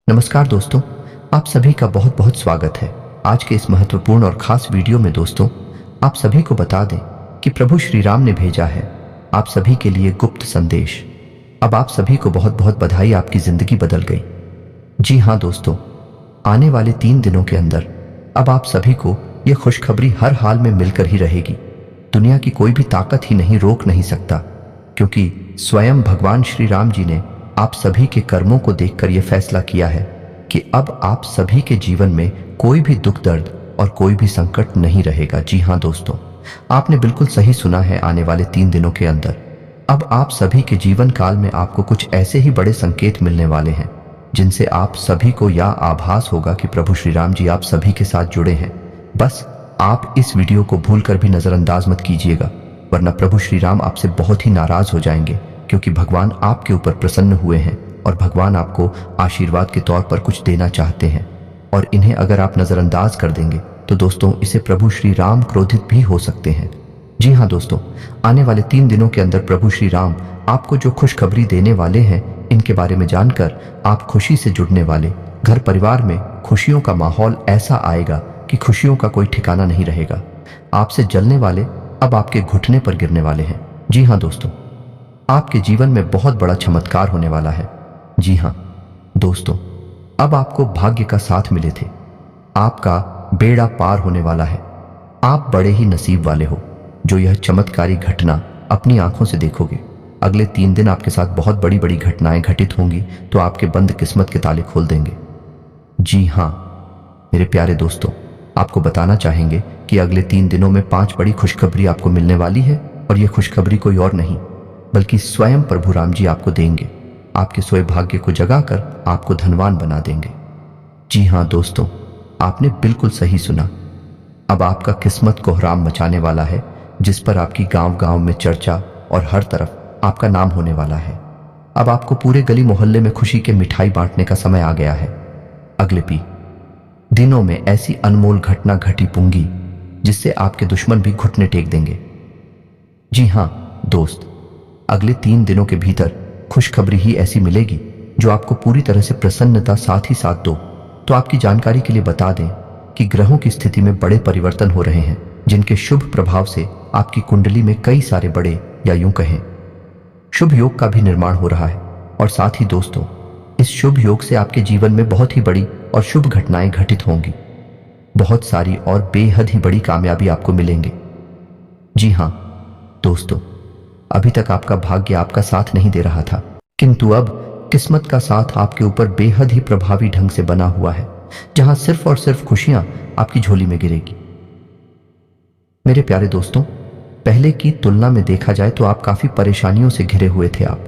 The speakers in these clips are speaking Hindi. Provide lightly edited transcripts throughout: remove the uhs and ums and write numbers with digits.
नमस्कार दोस्तों, आप सभी का बहुत बहुत स्वागत है। आज के इस महत्वपूर्ण और खास वीडियो में दोस्तों, आप सभी को बता दें कि प्रभु श्री राम ने भेजा है आप सभी के लिए गुप्त संदेश। अब आप सभी को बहुत बहुत बधाई, आपकी जिंदगी बदल गई। जी हाँ दोस्तों, आने वाले 3 दिनों के अंदर अब आप सभी को यह खुशखबरी हर हाल में मिलकर ही रहेगी। दुनिया की कोई भी ताकत ही नहीं रोक नहीं सकता, क्योंकि स्वयं भगवान श्री राम जी ने आप सभी के कर्मों को देखकर यह फैसला किया है कि अब आप सभी के जीवन में कोई भी दुख दर्द और कोई भी संकट नहीं रहेगा। जी हाँ दोस्तों, आपने बिल्कुल सही सुना है। आने वाले 3 दिनों के अंदर अब आप सभी के जीवन काल में आपको कुछ ऐसे ही बड़े संकेत मिलने वाले हैं जिनसे आप सभी को यह आभास होगा कि प्रभु श्री राम जी आप सभी के साथ जुड़े हैं। बस आप इस वीडियो को भूलकर भी नजरअंदाज मत कीजिएगा, वरना प्रभु श्री राम आपसे बहुत ही नाराज हो जाएंगे, क्योंकि भगवान आपके ऊपर प्रसन्न हुए हैं और भगवान आपको आशीर्वाद के तौर पर कुछ देना चाहते हैं। और इन्हें अगर आप नजरअंदाज कर देंगे तो दोस्तों, इसे प्रभु श्री राम क्रोधित भी हो सकते हैं। जी हाँ दोस्तों, आने वाले 3 दिनों के अंदर प्रभु श्री राम आपको जो खुशखबरी देने वाले हैं, इनके बारे में जानकर आप खुशी से जुड़ने वाले। घर परिवार में खुशियों का माहौल ऐसा आएगा कि खुशियों का कोई ठिकाना नहीं रहेगा। आपसे जलने वाले अब आपके घुटने पर गिरने वाले हैं। जी हाँ दोस्तों, आपके जीवन में बहुत बड़ा चमत्कार होने वाला है। जी हाँ दोस्तों, अब आपको भाग्य का साथ मिले थे, आपका बेड़ा पार होने वाला है। आप बड़े ही नसीब वाले हो जो यह चमत्कारी घटना अपनी आंखों से देखोगे। अगले 3 दिन आपके साथ बहुत बड़ी बड़ी घटनाएं घटित होंगी, तो आपके बंद किस्मत के ताले खोल देंगे। जी हाँ मेरे प्यारे दोस्तों, आपको बताना चाहेंगे कि अगले 3 दिनों में 5 बड़ी खुशखबरी आपको मिलने वाली है, और यह खुशखबरी कोई और नहीं बल्कि स्वयं प्रभु राम जी आपको देंगे। आपके सोए भाग्य को जगाकर आपको धनवान बना देंगे। जी हाँ दोस्तों, आपने बिल्कुल सही सुना। अब आपका किस्मत कोहराम मचाने वाला है, जिस पर आपकी गांव गांव में चर्चा और हर तरफ आपका नाम होने वाला है। अब आपको पूरे गली मोहल्ले में खुशी के मिठाई बांटने का समय आ गया है। अगले दिनों में ऐसी अनमोल घटना घटी पुंगी जिससे आपके दुश्मन भी घुटने टेक देंगे। जी हाँ दोस्त, अगले 3 दिनों के भीतर खुशखबरी ही ऐसी मिलेगी जो आपको पूरी तरह से प्रसन्नता साथ ही साथ दो। तो आपकी जानकारी के लिए बता दें कि ग्रहों की स्थिति में बड़े परिवर्तन हो रहे हैं, जिनके शुभ प्रभाव से आपकी कुंडली में कई सारे बड़े, या यूं कहें शुभ योग का भी निर्माण हो रहा है। और साथ ही दोस्तों, इस शुभ योग से आपके जीवन में बहुत ही बड़ी और शुभ घटनाएं घटित होंगी। बहुत सारी और बेहद ही बड़ी कामयाबी आपको मिलेंगे। जी हाँ दोस्तों, अभी तक आपका भाग्य आपका साथ नहीं दे रहा था, किंतु अब किस्मत का साथ आपके ऊपर बेहद ही प्रभावी ढंग से बना हुआ है, जहां सिर्फ और सिर्फ खुशियां आपकी झोली में गिरेगी। मेरे प्यारे दोस्तों, पहले की तुलना में देखा जाए तो आप काफी परेशानियों से घिरे हुए थे। आप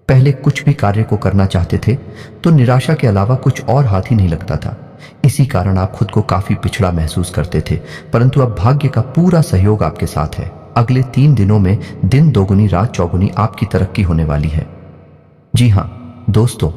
पहले कुछ भी कार्य को करना चाहते थे तो निराशा के अलावा कुछ और हाथ ही नहीं लगता था। इसी कारण आप खुद को काफी पिछड़ा महसूस करते थे, परंतु अब भाग्य का पूरा सहयोग आपके साथ है। अगले 3 दिनों में दिन दोगुनी रात चौगुनी आपकी तरक्की होने वाली है। जी हाँ दोस्तों,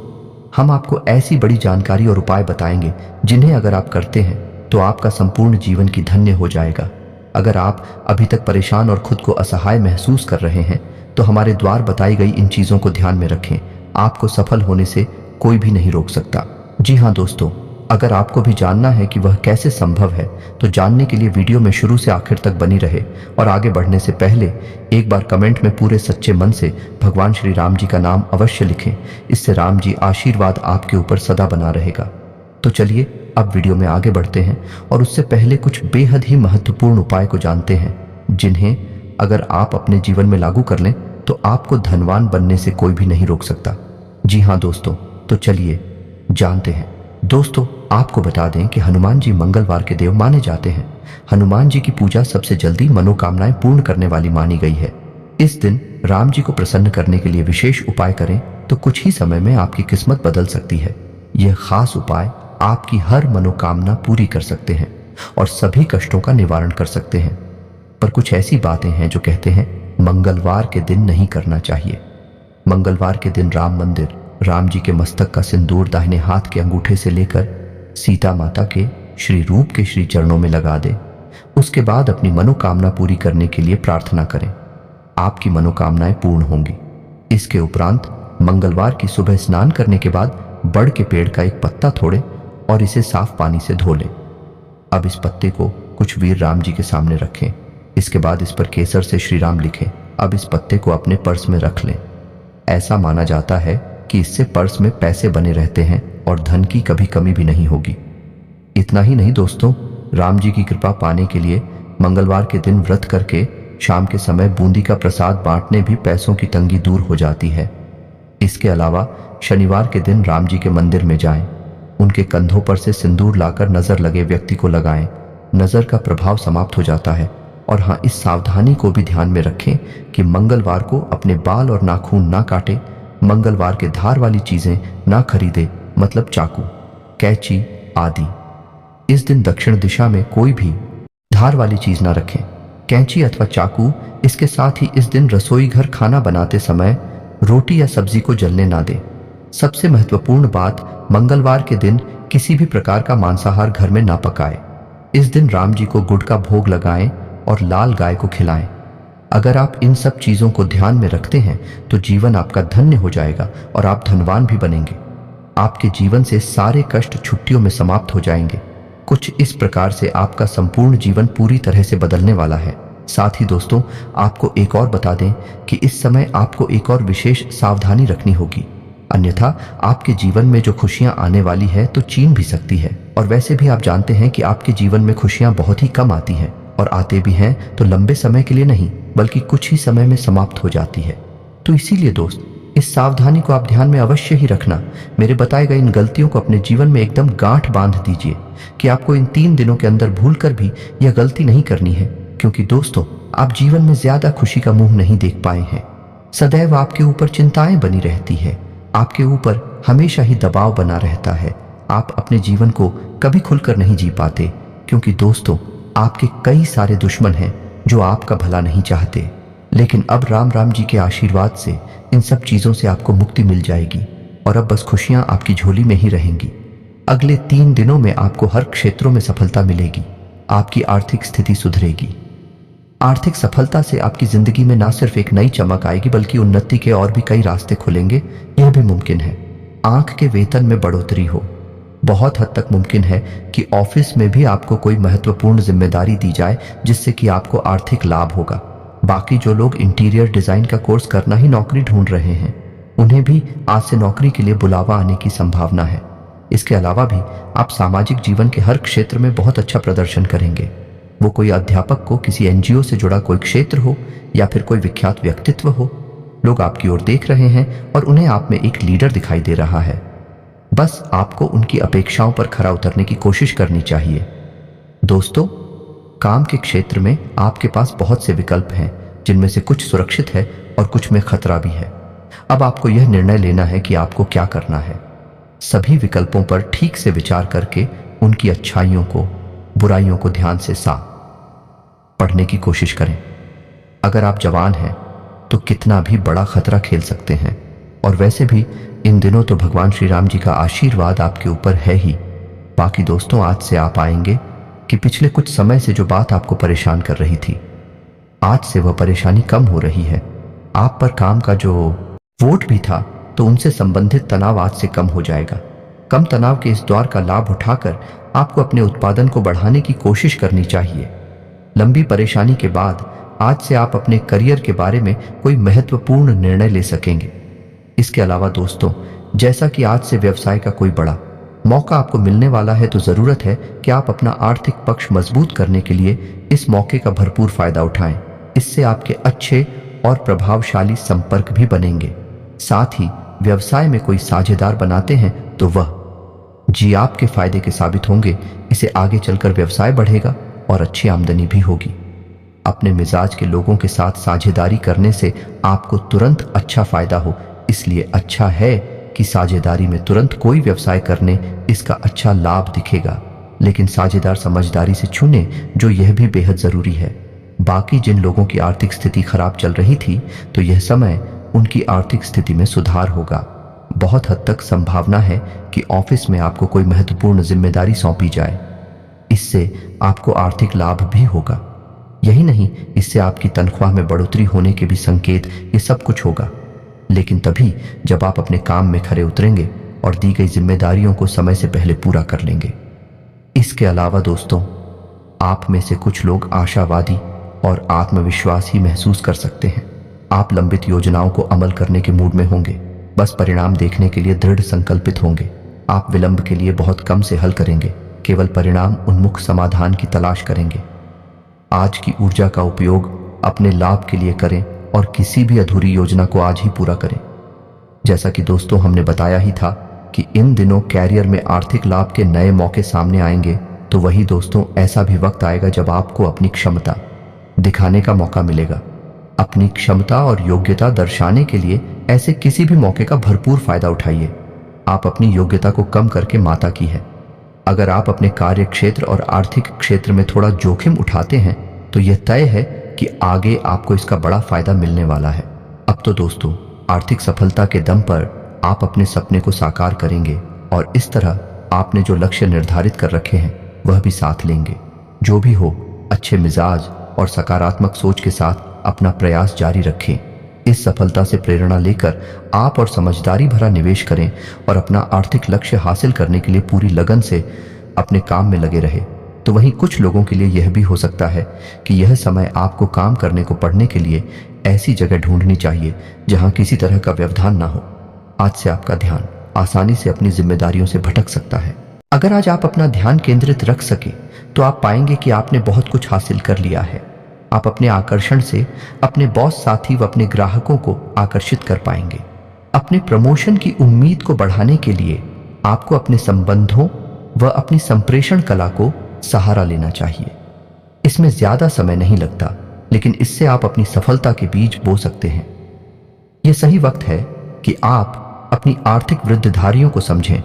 हम आपको ऐसी बड़ी जानकारी और उपाय बताएंगे जिन्हें अगर आप करते हैं तो आपका संपूर्ण जीवन की धन्य हो जाएगा। अगर आप अभी तक परेशान और खुद को असहाय महसूस कर रहे हैं तो हमारे द्वार बताई गई इन चीजों को ध्यान में रखें। आपको सफल होने से कोई भी नहीं रोक सकता। जी हाँ दोस्तों, अगर आपको भी जानना है कि वह कैसे संभव है तो जानने के लिए वीडियो में शुरू से आखिर तक बनी रहे। और आगे बढ़ने से पहले एक बार कमेंट में पूरे सच्चे मन से भगवान श्री राम जी का नाम अवश्य लिखें। इससे राम जी आशीर्वाद आपके ऊपर सदा बना रहेगा। तो चलिए अब वीडियो में आगे बढ़ते हैं, और उससे पहले कुछ बेहद ही महत्वपूर्ण उपाय को जानते हैं, जिन्हें अगर आप अपने जीवन में लागू कर लें तो आपको धनवान बनने से कोई भी नहीं रोक सकता। जी हाँ दोस्तों, तो चलिए जानते हैं। दोस्तों, आपको बता दें कि हनुमान जी मंगलवार के देव माने जाते हैं। हनुमान जी की पूजा सबसे जल्दी मनोकामनाएं पूर्ण करने वाली मानी गई है। इस दिन राम जी को प्रसन्न करने के लिए विशेष उपाय करें तो कुछ ही समय में आपकी किस्मत बदल सकती है। यह खास उपाय आपकी हर मनोकामना पूरी कर सकते हैं और सभी कष्टों का निवारण कर सकते हैं। पर कुछ ऐसी बातें हैं जो कहते हैं मंगलवार के दिन नहीं करना चाहिए। मंगलवार के दिन राम मंदिर, राम जी के मस्तक का सिंदूर दाहिने हाथ के अंगूठे से लेकर सीता माता के श्री रूप के श्री चरणों में लगा दे। उसके बाद अपनी मनोकामना पूरी करने के लिए प्रार्थना करें। आपकी मनोकामनाएं पूर्ण होंगी। इसके उपरांत मंगलवार की सुबह स्नान करने के बाद बड़ के पेड़ का एक पत्ता तोड़े और इसे साफ पानी से धो लें। अब इस पत्ते को कुछ वीर राम जी के सामने रखें। इसके बाद इस पर केसर से श्री राम लिखें। अब इस पत्ते को अपने पर्स में रख लें। ऐसा माना जाता है कि इससे पर्स में पैसे बने रहते हैं और धन की कभी कमी भी नहीं होगी। इतना ही नहीं दोस्तों, राम जी की कृपा पाने के लिए मंगलवार के दिन व्रत करके शाम के समय बूंदी का प्रसाद बांटने भी पैसों की तंगी दूर हो जाती है। इसके अलावा शनिवार के दिन राम जी के मंदिर में जाएं, उनके कंधों पर से सिंदूर लाकर नजर लगे व्यक्ति को लगाएं। नजर का प्रभाव समाप्त हो जाता है। और हाँ, इस सावधानी को भी ध्यान में रखें कि मंगलवार को अपने बाल और नाखून ना काटे, मंगलवार के धार वाली चीजें ना खरीदे, मतलब चाकू, कैंची आदि। इस दिन दक्षिण दिशा में कोई भी धार वाली चीज ना रखें, कैंची अथवा चाकू। इसके साथ ही इस दिन रसोई घर खाना बनाते समय रोटी या सब्जी को जलने ना दें। सबसे महत्वपूर्ण बात, मंगलवार के दिन किसी भी प्रकार का मांसाहार घर में ना पकाएं। इस दिन राम जी को गुड़ का भोग लगाएं और लाल गाय को खिलाएं। अगर आप इन सब चीजों को ध्यान में रखते हैं तो जीवन आपका धन्य हो जाएगा और आप धनवान भी बनेंगे। आपके जीवन से सारे कष्ट छुट्टियों में समाप्त हो जाएंगे। कुछ इस प्रकार से आपका संपूर्ण जीवन पूरी तरह से बदलने वाला है। साथ ही दोस्तों, आपको एक और बता दें कि इस समय आपको एक और विशेष सावधानी रखनी होगी, अन्यथा आपके जीवन में जो खुशियां आने वाली है तो छीन भी सकती है। और वैसे भी आप जानते हैं कि आपके जीवन में खुशियां बहुत ही कम आती हैं, और आते भी हैं तो लंबे समय के लिए नहीं, बल्कि कुछ ही समय में समाप्त हो जाती है। तो इसीलिए दोस्त, इस सावधानी को आप ध्यान में अवश्य ही रखना। मेरे बताए गए इन गलतियों को अपने जीवन में एकदम गांठ बांध दीजिए कि आपको इन 3 दिनों के अंदर भूलकर भी यह गलती नहीं करनी है, क्योंकि दोस्तों, आप जीवन में ज्यादा खुशी का मुंह नहीं देख पाए हैं। सदैव आपके ऊपर चिंताएं बनी रहती है, आपके ऊपर हमेशा ही दबाव बना रहता है। आप अपने जीवन को कभी खुलकर नहीं जी पाते, क्योंकि दोस्तों, आपके कई सारे दुश्मन हैं जो आपका भला नहीं चाहते। लेकिन अब राम जी के आशीर्वाद से इन सब चीजों से आपको मुक्ति मिल जाएगी और अब बस खुशियां आपकी झोली में ही रहेंगी। अगले 3 दिनों में आपको हर क्षेत्रों में सफलता मिलेगी। आपकी आर्थिक स्थिति सुधरेगी। आर्थिक सफलता से आपकी जिंदगी में ना सिर्फ एक नई चमक आएगी, बल्कि उन्नति के और भी कई रास्ते खुलेंगे। यह भी मुमकिन है आंख के वेतन में बढ़ोतरी हो। बहुत हद तक मुमकिन है कि ऑफिस में भी आपको कोई महत्वपूर्ण जिम्मेदारी दी जाए, जिससे कि आपको आर्थिक लाभ होगा। बाकी जो लोग इंटीरियर डिजाइन का कोर्स करना ही नौकरी ढूंढ रहे हैं, उन्हें भी आज से नौकरी के लिए बुलावा आने की संभावना है। इसके अलावा भी आप सामाजिक जीवन के हर क्षेत्र में बहुत अच्छा प्रदर्शन करेंगे। वो कोई अध्यापक को किसी एनजीओ से जुड़ा कोई क्षेत्र हो या फिर कोई विख्यात व्यक्तित्व हो, लोग आपकी ओर देख रहे हैं और उन्हें आप में एक लीडर दिखाई दे रहा है। बस आपको उनकी अपेक्षाओं पर खरा उतरने की कोशिश करनी चाहिए। दोस्तों, काम के क्षेत्र में आपके पास बहुत से विकल्प हैं, जिनमें से कुछ सुरक्षित है और कुछ में खतरा भी है। अब आपको यह निर्णय लेना है कि आपको क्या करना है। सभी विकल्पों पर ठीक से विचार करके उनकी अच्छाइयों को, बुराइयों को ध्यान से साफ पढ़ने की कोशिश करें। अगर आप जवान हैं तो कितना भी बड़ा खतरा खेल सकते हैं, और वैसे भी इन दिनों तो भगवान श्री राम जी का आशीर्वाद आपके ऊपर है ही। बाकी दोस्तों, आज से आप पाएंगे कि पिछले कुछ समय से जो बात आपको परेशान कर रही थी, आज से वह परेशानी कम हो रही है। आप पर काम का जो वोट भी था, तो उनसे संबंधित तनाव आज से कम हो जाएगा। कम तनाव के इस दौर का लाभ उठाकर आपको अपने उत्पादन को बढ़ाने की कोशिश करनी चाहिए। लंबी परेशानी के बाद आज से आप अपने करियर के बारे में कोई महत्वपूर्ण निर्णय ले सकेंगे। इसके अलावा दोस्तों, जैसा कि आज से व्यवसाय का कोई बड़ा मौका आपको मिलने वाला है, तो जरूरत है कि आप अपना आर्थिक पक्ष मजबूत करने के लिए इस मौके का भरपूर फायदा उठाएं। इससे आपके अच्छे और प्रभावशाली संपर्क भी बनेंगे। साथ ही व्यवसाय में कोई साझेदार बनाते हैं तो वह जी आपके फायदे के साबित होंगे। इसे आगे चलकर व्यवसाय बढ़ेगा और अच्छी आमदनी भी होगी। अपने मिजाज के लोगों के साथ साझेदारी करने से आपको तुरंत अच्छा फायदा हो, इसलिए अच्छा है कि साझेदारी में तुरंत कोई व्यवसाय करने इसका अच्छा लाभ दिखेगा, लेकिन साझेदार समझदारी से चुने, जो यह भी बेहद जरूरी है। बाकी जिन लोगों की आर्थिक स्थिति खराब चल रही थी, तो यह समय उनकी आर्थिक स्थिति में सुधार होगा। बहुत हद तक संभावना है कि ऑफिस में आपको कोई महत्वपूर्ण जिम्मेदारी सौंपी जाए। इससे आपको आर्थिक लाभ भी होगा। यही नहीं, इससे आपकी तनख्वाह में बढ़ोतरी होने के भी संकेत, ये सब कुछ होगा। लेकिन तभी जब आप अपने काम में खरे उतरेंगे और दी गई जिम्मेदारियों को समय से पहले पूरा कर लेंगे। इसके अलावा दोस्तों, आप में से कुछ लोग आशावादी और आत्मविश्वास ही महसूस कर सकते हैं। आप लंबित योजनाओं को अमल करने के मूड में होंगे, बस परिणाम देखने के लिए दृढ़ संकल्पित होंगे। आप विलंब के लिए बहुत कम से हल करेंगे, केवल परिणाम उन्मुख समाधान की तलाश करेंगे। आज की ऊर्जा का उपयोग अपने लाभ के लिए करें और किसी भी अधूरी योजना को आज ही पूरा करें। जैसा कि दोस्तों हमने बताया ही था कि इन दिनों कैरियर में आर्थिक लाभ के नए मौके सामने आएंगे, तो वही दोस्तों ऐसा भी वक्त आएगा जब आपको अपनी क्षमता दिखाने का मौका मिलेगा। अपनी क्षमता और योग्यता दर्शाने के लिए ऐसे किसी भी मौके का भरपूर फायदा उठाइए। आप अपनी योग्यता को कम करके माता की है। अगर आप अपने कार्य क्षेत्र और आर्थिक क्षेत्र में थोड़ा जोखिम उठाते हैं तो यह तय है कि आगे आपको इसका बड़ा फायदा मिलने वाला है। अब तो दोस्तों, आर्थिक सफलता के दम पर आप अपने सपने को साकार करेंगे और इस तरह आपने जो लक्ष्य निर्धारित कर रखे हैं वह भी साथ लेंगे। जो भी हो, अच्छे मिजाज और सकारात्मक सोच के साथ अपना प्रयास जारी रखें। इस सफलता से प्रेरणा लेकर आप और समझदारी भरा निवेश करें और अपना आर्थिक लक्ष्य हासिल करने के लिए पूरी लगन से अपने काम में लगे रहे। तो वहीं कुछ लोगों के लिए यह भी हो सकता है कि यह समय आपको काम करने को पढ़ने के लिए ऐसी जगह ढूंढनी चाहिए जहां किसी तरह का व्यवधान ना हो। आज से आपका ध्यान आसानी से अपनी जिम्मेदारियों से भटक सकता है। अगर आज आप अपना ध्यान केंद्रित रख सके तो आप पाएंगे कि आपने बहुत कुछ हासिल कर लिया है। आप अपने आकर्षण से अपने बॉस, साथी व अपने ग्राहकों को आकर्षित कर पाएंगे। अपने प्रमोशन की उम्मीद को बढ़ाने के लिए आपको अपने संबंधों व अपनी संप्रेषण कला को सहारा लेना चाहिए। इसमें ज्यादा समय नहीं लगता, लेकिन इससे आप अपनी सफलता के बीज बो सकते हैं। यह सही वक्त है कि आप अपनी आर्थिक वृद्धिधारियों को समझें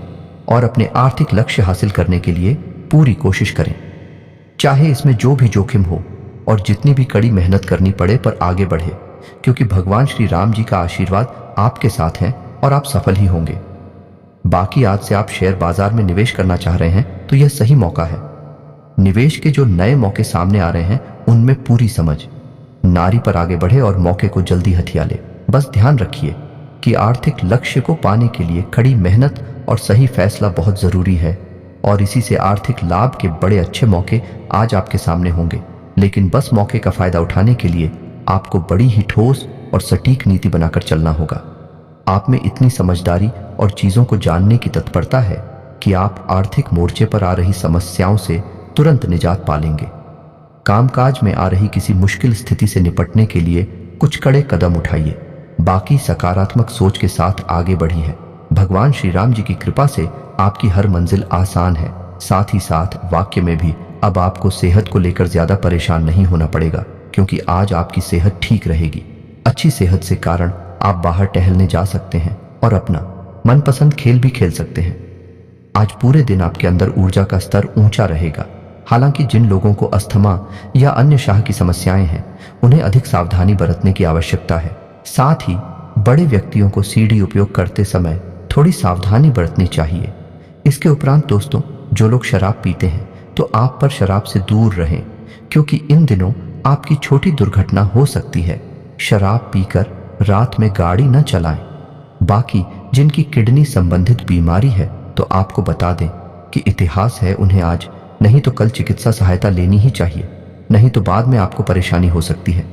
और अपने आर्थिक लक्ष्य हासिल करने के लिए पूरी कोशिश करें। चाहे इसमें जो भी जोखिम हो और जितनी भी कड़ी मेहनत करनी पड़े, पर आगे बढ़े, क्योंकि भगवान श्री राम जी का आशीर्वाद आपके साथ है और आप सफल ही होंगे। बाकी आज से आप शेयर बाजार में निवेश करना चाह रहे हैं तो यह सही मौका है। निवेश के जो नए मौके सामने आ रहे हैं उनमें पूरी समझ नारी पर आगे बढ़े और मौके को जल्दी हथिया ले। बस ध्यान रखिए कि आर्थिक लक्ष्य को पाने के लिए कड़ी मेहनत और सही फैसला बहुत जरूरी है और इसी से आर्थिक लाभ के बड़े अच्छे मौके आज आपके सामने होंगे। लेकिन बस मौके का फायदा उठाने के लिए आपको बड़ी ही ठोस और सटीक नीति बनाकर चलना होगा। आप में इतनी समझदारी और चीजों को जानने की तत्परता है कि आप आर्थिक मोर्चे पर आ रही समस्याओं से तुरंत निजात पा लेंगे। कामकाज में आ रही किसी मुश्किल स्थिति से निपटने के लिए कुछ कड़े कदम उठाइए। बाकी सकारात्मक सोच के साथ आगे बढ़ी है। भगवान श्री राम जी की कृपा से आपकी हर मंजिल आसान है। साथ ही साथ वाक्य में भी अब आपको सेहत को लेकर ज्यादा परेशान नहीं होना पड़ेगा, क्योंकि आज आपकी सेहत ठीक रहेगी। अच्छी सेहत से कारण आप बाहर टहलने जा सकते हैं और अपना मनपसंद खेल भी खेल सकते हैं। आज पूरे दिन आपके अंदर ऊर्जा का स्तर ऊंचा रहेगा। हालांकि जिन लोगों को अस्थमा या अन्य शाह की समस्याएं हैं उन्हें अधिक सावधानी बरतने की आवश्यकता है। साथ ही बड़े व्यक्तियों को सीढ़ी उपयोग करते समय थोड़ी सावधानी बरतनी चाहिए। इसके उपरांत दोस्तों, जो लोग शराब पीते हैं तो आप पर शराब से दूर रहें, क्योंकि इन दिनों आपकी छोटी दुर्घटना हो सकती है। शराब पीकर रात में गाड़ी न चलाएं। बाकी जिनकी किडनी संबंधित बीमारी है तो आपको बता दें कि इतिहास है, उन्हें आज नहीं तो कल चिकित्सा सहायता लेनी ही चाहिए, नहीं तो बाद में आपको परेशानी हो सकती है।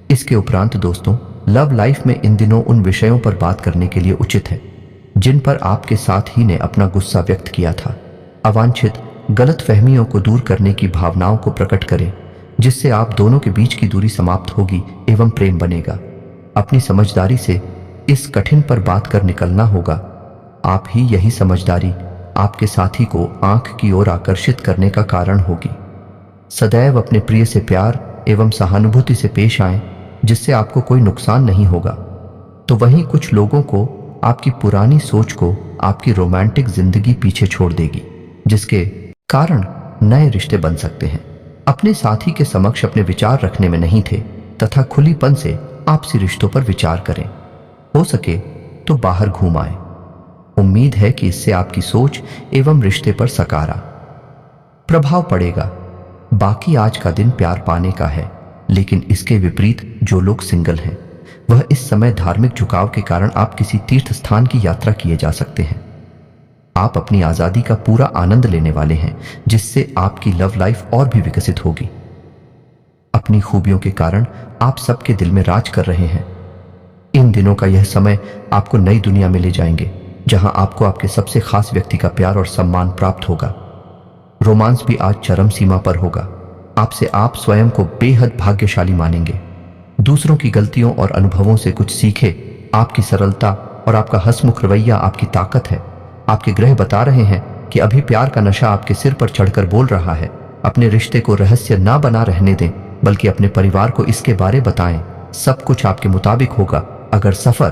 इसके उपरांत दोस्तों, लव लाइफ में इन दिनों उन विषयों पर बात करने के लिए उचित है जिन पर आपके साथ ही ने अपना गुस्सा व्यक्त किया था। अवांछित गलत फहमियों को दूर करने की भावनाओं को प्रकट करें, जिससे आप दोनों के बीच की दूरी समाप्त होगी एवं प्रेम बनेगा। अपनी समझदारी से इस कठिन पर बात कर निकलना होगा। आप ही यही समझदारी आपके साथी को आंख की ओर आकर्षित करने का कारण होगी। सदैव अपने प्रिय से प्यार एवं सहानुभूति से पेश आएं, जिससे आपको कोई नुकसान नहीं होगा। तो वहीं कुछ लोगों को आपकी पुरानी सोच को आपकी रोमांटिक जिंदगी पीछे छोड़ देगी, जिसके कारण नए रिश्ते बन सकते हैं। अपने साथी के समक्ष अपने विचार रखने में नहीं थे तथा खुलीपन से आपसी रिश्तों पर विचार करें। हो सके तो बाहर घूम आए। उम्मीद है कि इससे आपकी सोच एवं रिश्ते पर सकारात्मक प्रभाव पड़ेगा। बाकी आज का दिन प्यार पाने का है, लेकिन इसके विपरीत जो लोग सिंगल हैं वह इस समय धार्मिक झुकाव के कारण आप किसी तीर्थ स्थान की यात्रा किए जा सकते हैं। आप अपनी आजादी का पूरा आनंद लेने वाले हैं, जिससे आपकी लव लाइफ और भी विकसित होगी। अपनी खूबियों के कारण आप सबके दिल में राज कर रहे हैं। इन दिनों का यह समय आपको नई दुनिया में ले जाएंगे, जहां आपको आपके सबसे खास व्यक्ति का प्यार और सम्मान प्राप्त होगा। रोमांस भी आज चरम सीमा पर होगा। आपसे आप स्वयं को बेहद भाग्यशाली मानेंगे। दूसरों की गलतियों और अनुभवों से कुछ सीखे। आपकी सरलता और आपका हंसमुख रवैया आपकी ताकत है। आपके ग्रह बता रहे हैं कि अभी प्यार का नशा आपके सिर पर चढ़कर बोल रहा है। अपने रिश्ते को रहस्य ना बना रहने दें, बल्कि अपने परिवार को इसके बारे बताएं। सब कुछ आपके मुताबिक होगा। अगर सफर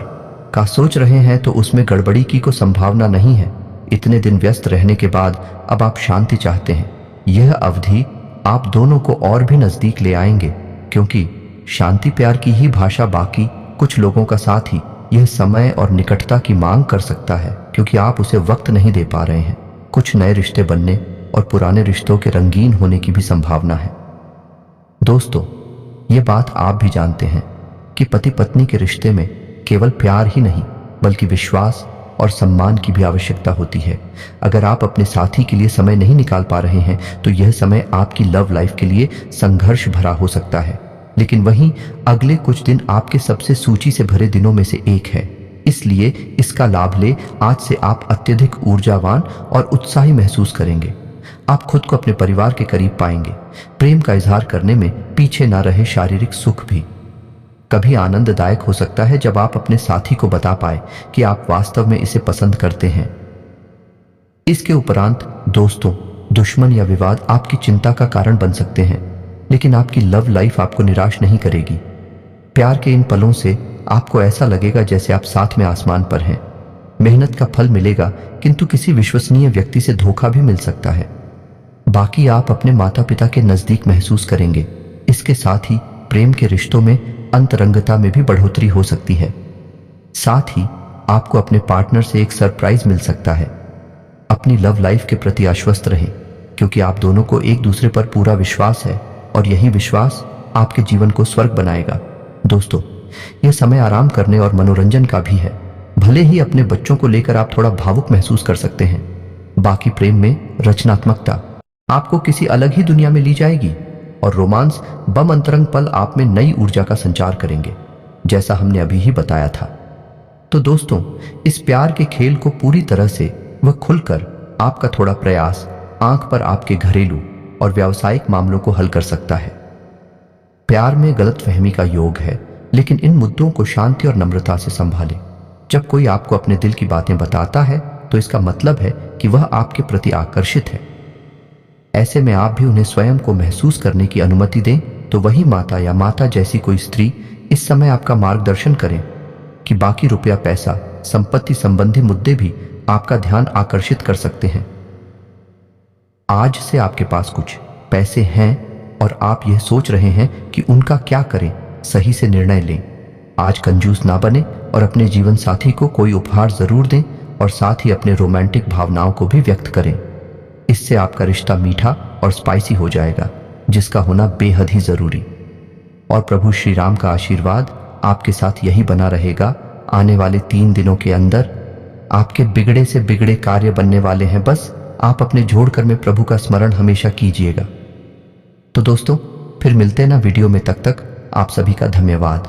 का सोच रहे हैं तो उसमें गड़बड़ी की कोई संभावना नहीं है। इतने दिन व्यस्त रहने के बाद अब आप शांति चाहते हैं। यह अवधि आप दोनों को और भी नजदीक ले आएंगे, क्योंकि शांति प्यार की ही भाषा। बाकी कुछ लोगों का साथ ही यह समय और निकटता की मांग कर सकता है, क्योंकि आप उसे वक्त नहीं दे पा रहे हैं। कुछ नए रिश्ते बनने और पुराने रिश्तों के रंगीन होने की भी संभावना है। दोस्तों, ये बात आप भी जानते हैं कि पति पत्नी के रिश्ते में केवल प्यार ही नहीं, बल्कि विश्वास और सम्मान की भी आवश्यकता होती है। अगर आप अपने साथी के लिए समय नहीं निकाल पा रहे हैं, तो यह समय आपकी लव लाइफ के लिए संघर्ष भरा हो सकता है। लेकिन वहीं अगले कुछ दिन आपके सबसे सूची से भरे दिनों में से एक है। इसलिए इसका लाभ ले। आज से आप अत्यधिक ऊर्जावान और उत्साही महसूस करेंगे। आप खुद को अपने परिवार के करीब पाएंगे। प्रेम का इजहार करने में पीछे ना रहे। शारीरिक सुख भी कभी आनंददायक हो सकता है, जब आप अपने साथी को बता पाए कि आप वास्तव में इसे पसंद करते हैं। इसके उपरांत दोस्तों, दुश्मन या विवाद आपकी चिंता का कारण बन सकते हैं, लेकिन आपकी लव लाइफ आपको निराश नहीं करेगी। प्यार के इन पलों से आपको ऐसा लगेगा जैसे आप साथ में आसमान पर हैं। मेहनत का फल मिलेगा, किंतु किसी विश्वसनीय व्यक्ति से धोखा भी मिल सकता है। बाकी आप अपने माता पिता के नजदीक महसूस करेंगे। इसके साथ ही प्रेम के रिश्तों में अंतरंगता में भी बढ़ोतरी हो सकती है। साथ ही आपको अपने पार्टनर से एक सरप्राइज मिल सकता है। अपनी लव लाइफ के प्रति आश्वस्त रहें, क्योंकि आप दोनों को एक दूसरे पर पूरा विश्वास है, और यही विश्वास आपके जीवन को स्वर्ग बनाएगा। दोस्तों, यह समय आराम करने और मनोरंजन का भी है। भले ही अपने बच्चों को लेकर आप थोड़ा भावुक महसूस कर सकते हैं, बाकी प्रेम में रचनात्मकता आपको किसी अलग ही दुनिया में ली जाएगी, और रोमांस बम अंतरंग पल आप में नई ऊर्जा का संचार करेंगे, जैसा हमने अभी ही बताया था। तो दोस्तों, इस प्यार के खेल को पूरी तरह से व खुलकर आपका थोड़ा प्रयास आंख पर आपके घरेलू और व्यावसायिक मामलों को हल कर सकता है। प्यार में गलतफहमी का योग है, लेकिन इन मुद्दों को शांति और नम्रता से संभालें। जब कोई आपको अपने दिल की बातें बताता है, तो इसका मतलब है कि वह आपके प्रति आकर्षित है। ऐसे में आप भी उन्हें स्वयं को महसूस करने की अनुमति दें। तो वही माता या माता जैसी कोई स्त्री इस समय आपका मार्गदर्शन करें कि बाकी रुपया, पैसा, संपत्ति संबंधी मुद्दे भी आपका ध्यान आकर्षित कर सकते हैं। आज से आपके पास कुछ पैसे हैं और आप यह सोच रहे हैं कि उनका क्या करें। सही से निर्णय लें। आज कंजूस ना बने और अपने जीवन साथी को कोई उपहार जरूर दें, और साथ ही अपने रोमांटिक भावनाओं को भी व्यक्त करें। इससे आपका रिश्ता मीठा और स्पाइसी हो जाएगा, जिसका होना बेहद ही जरूरी। और प्रभु श्री राम का आशीर्वाद आपके साथ यही बना रहेगा। आने वाले 3 दिनों के अंदर आपके बिगड़े से बिगड़े कार्य बनने वाले हैं। बस आप अपने जोड़कर में प्रभु का स्मरण हमेशा कीजिएगा। तो दोस्तों, फिर मिलते हैं ना वीडियो में। तब तक आप सभी का धन्यवाद।